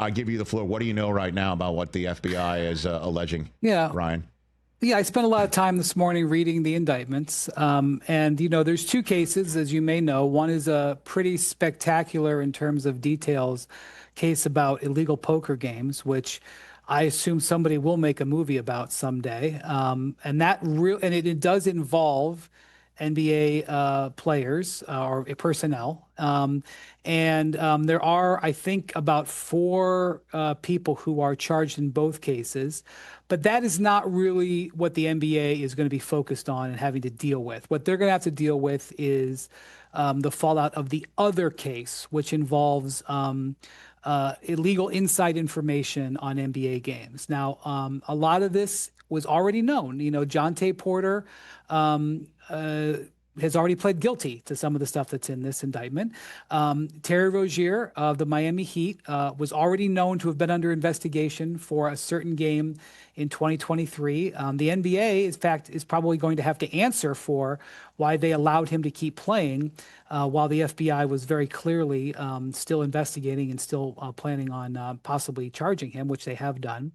I give you the floor. What do you know right now about what the FBI is alleging? Yeah. Ryan. Yeah, I spent a lot of time this morning reading the indictments. And, there's two cases, as you may know. One is a pretty spectacular in terms of details case about illegal poker games, which I assume somebody will make a movie about someday. And it does involve NBA players or personnel. There are, I think, about four people who are charged in both cases. But that is not really what the NBA is going to be focused on and having to deal with. What they're going to have to deal with is the fallout of the other case, which involves illegal inside information on NBA games. Now, a lot of this was already known. Jonte Porter has already pled guilty to some of the stuff that's in this indictment. Terry Rozier of the Miami Heat was already known to have been under investigation for a certain game in 2023. The NBA, in fact, is probably going to have to answer for why they allowed him to keep playing while the FBI was very clearly still investigating and still planning on possibly charging him, which they have done.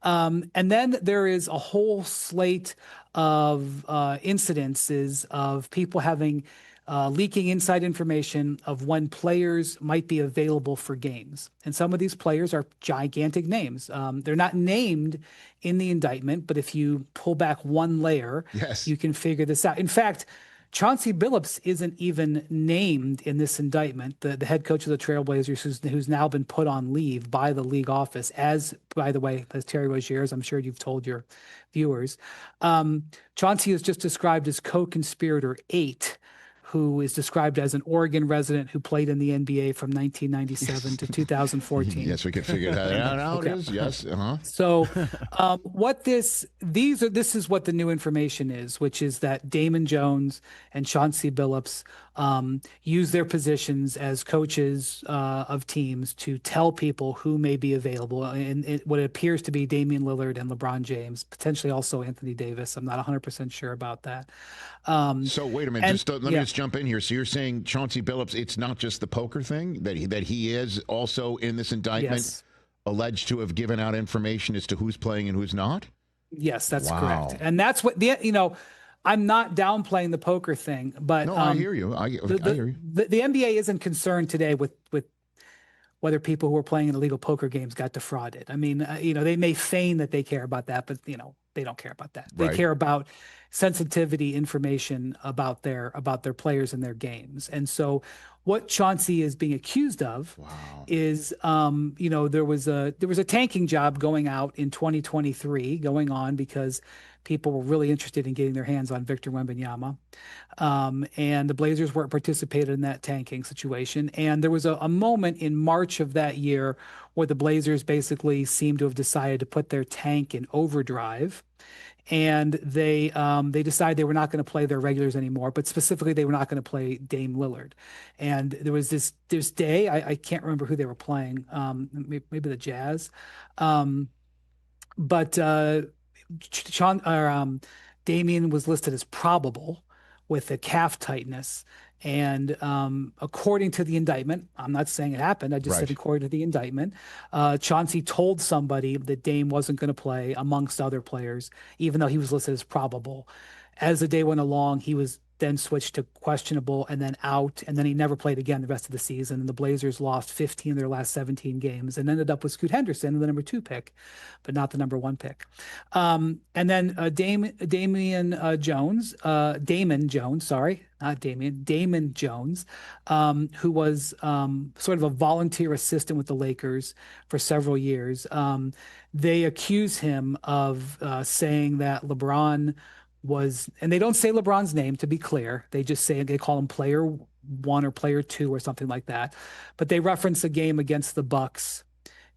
And then there is a whole slate of incidences of people having leaking inside information of when players might be available for games. And some of these players are gigantic names. They're not named in the indictment, but if you pull back one layer, yes, you can figure this out. In fact, Chauncey Billups isn't even named in this indictment, the head coach of the Trailblazers, who's now been put on leave by the league office, as, by the way, as Terry Rozier, as I'm sure you've told your viewers. Chauncey is just described as co-conspirator 8, who is described as an Oregon resident who played in the NBA from 1997 to 2014. Yes, we can figure that out. Now okay. It is. Yes. Uh-huh. So, this is what the new information is, which is that Damon Jones and Chauncey Billups use their positions as coaches of teams to tell people who may be available, and what appears to be Damian Lillard and LeBron James, potentially also Anthony Davis. I'm not 100% sure about that. So wait a minute, let me just jump in here. So you're saying Chauncey Billups, it's not just the poker thing, that he is also in this indictment, yes, alleged to have given out information as to who's playing and who's not? Yes, that's correct. And that's what I'm not downplaying the poker thing, but no, I hear you. I hear you. The NBA isn't concerned today with whether people who are playing in illegal poker games got defrauded. I mean, they may feign that they care about that, but they don't care about that. They care about sensitivity information about their players and their games. And so what Chauncey is being accused of is, there was a tanking job going out in 2023 going on because people were really interested in getting their hands on Victor Wembanyama. And the Blazers weren't participating in that tanking situation. And there was a moment in March of that year where the Blazers basically seemed to have decided to put their tank in overdrive. And they decided they were not going to play their regulars anymore, but specifically they were not going to play Dame Lillard. And there was this day, I can't remember who they were playing, maybe the Jazz. Damian was listed as probable with a calf tightness. And according to the indictment, I'm not saying it happened, I just said according to the indictment, Chauncey told somebody that Dame wasn't going to play amongst other players, even though he was listed as probable. As the day went along, he was then switched to questionable and then out, and then he never played again the rest of the season. And the Blazers lost 15 of their last 17 games and ended up with Scoot Henderson, the number 2 pick, but not the number 1 pick. And then Damon Jones, who was sort of a volunteer assistant with the Lakers for several years. They accuse him of saying that LeBron was, and they don't say LeBron's name, to be clear. They just say, they call him player 1 or player 2 or something like that. But they reference a game against the Bucks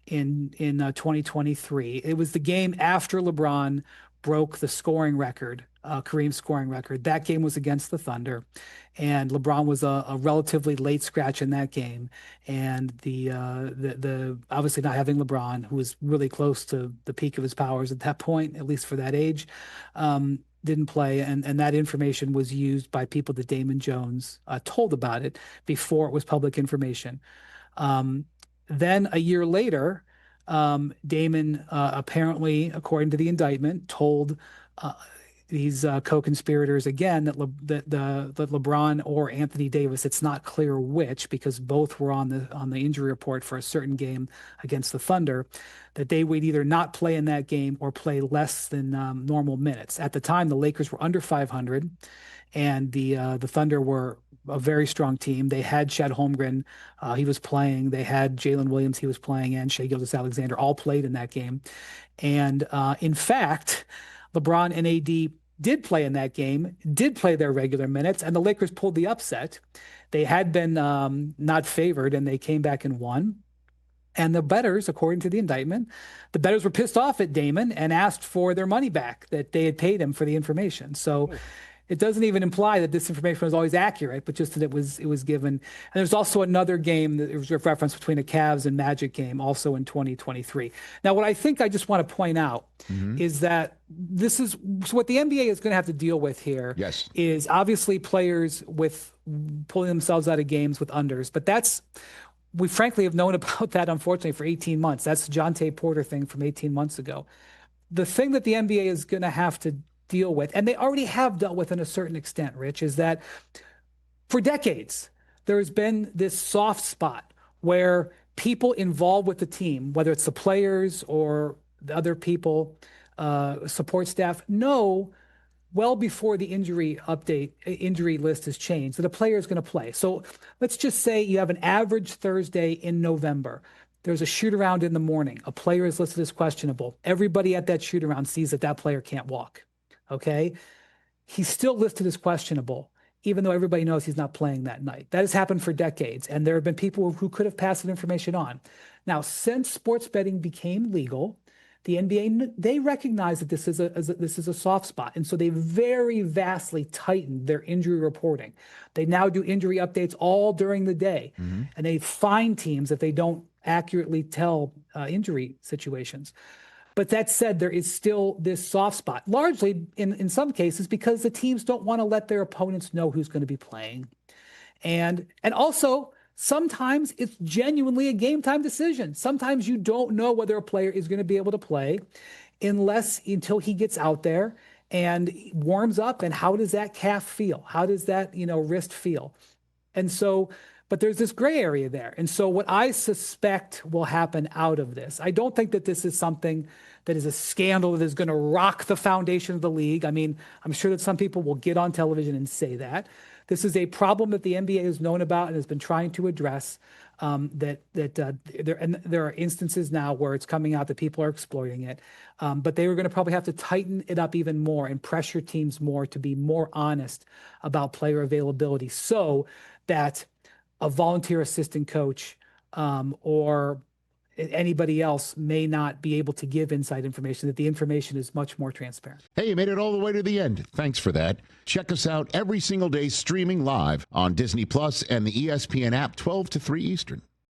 in 2023. It was the game after LeBron broke the scoring record, Kareem's scoring record. That game was against the Thunder, and LeBron was a relatively late scratch in that game. And the obviously not having LeBron, who was really close to the peak of his powers at that point, at least for that age, didn't play, and that information was used by people that Damon Jones told about it before it was public information. Then a year later, Damon apparently, according to the indictment, told these co-conspirators again that LeBron or Anthony Davis, it's not clear which, because both were on the injury report for a certain game against the Thunder, that they would either not play in that game or play less than normal minutes. At the time, the Lakers were under 500, and the Thunder were a very strong team. They had Chet Holmgren, he was playing. They had Jalen Williams, he was playing, and Shai Gilgeous-Alexander all played in that game. And in fact, LeBron and AD did play in that game, did play their regular minutes, and the Lakers pulled the upset. They had been not favored, and they came back and won. And the bettors, according to the indictment, the bettors were pissed off at Damon and asked for their money back that they had paid him for the information. So it doesn't even imply that this information was always accurate, but just that it was given. And there's also another game that was a reference between a Cavs and Magic game, also in 2023. Now, what I think I just want to point out is that this is so what the NBA is going to have to deal with here. Yes. Is obviously players with pulling themselves out of games with unders, but we frankly have known about that, unfortunately, for 18 months. That's the John T. Porter thing from 18 months ago. The thing that the NBA is going to have to deal with, and they already have dealt with in a certain extent, Rich, is that for decades, there's been this soft spot where people involved with the team, whether it's the players or the other people, support staff, know well before the injury list has changed that a player is going to play. So let's just say you have an average Thursday in November. There's a shoot around in the morning. A player is listed as questionable. Everybody at that shoot around sees that player can't walk. Okay. He's still listed as questionable, even though everybody knows he's not playing that night. That has happened for decades. And there have been people who could have passed that information on. Now, since sports betting became legal, the NBA, they recognize that this is a soft spot. And so they very vastly tightened their injury reporting. They now do injury updates all during the day. And they fine teams if they don't accurately tell injury situations. But that said, there is still this soft spot, largely in some cases because the teams don't want to let their opponents know who's going to be playing. And also, sometimes it's genuinely a game time decision. Sometimes you don't know whether a player is going to be able to play until he gets out there and warms up. And how does that calf feel? How does that, wrist feel? And so, but there's this gray area there. And so what I suspect will happen out of this, I don't think that this is something that is a scandal that is going to rock the foundation of the league. I mean, I'm sure that some people will get on television and say that. This is a problem that the NBA has known about and has been trying to address. There are instances now where it's coming out that people are exploiting it. But they were going to probably have to tighten it up even more and pressure teams more to be more honest about player availability, so that a volunteer assistant coach or anybody else may not be able to give inside information, that the information is much more transparent. Hey, you made it all the way to the end. Thanks for that. Check us out every single day streaming live on Disney Plus and the ESPN app 12 to 3 Eastern.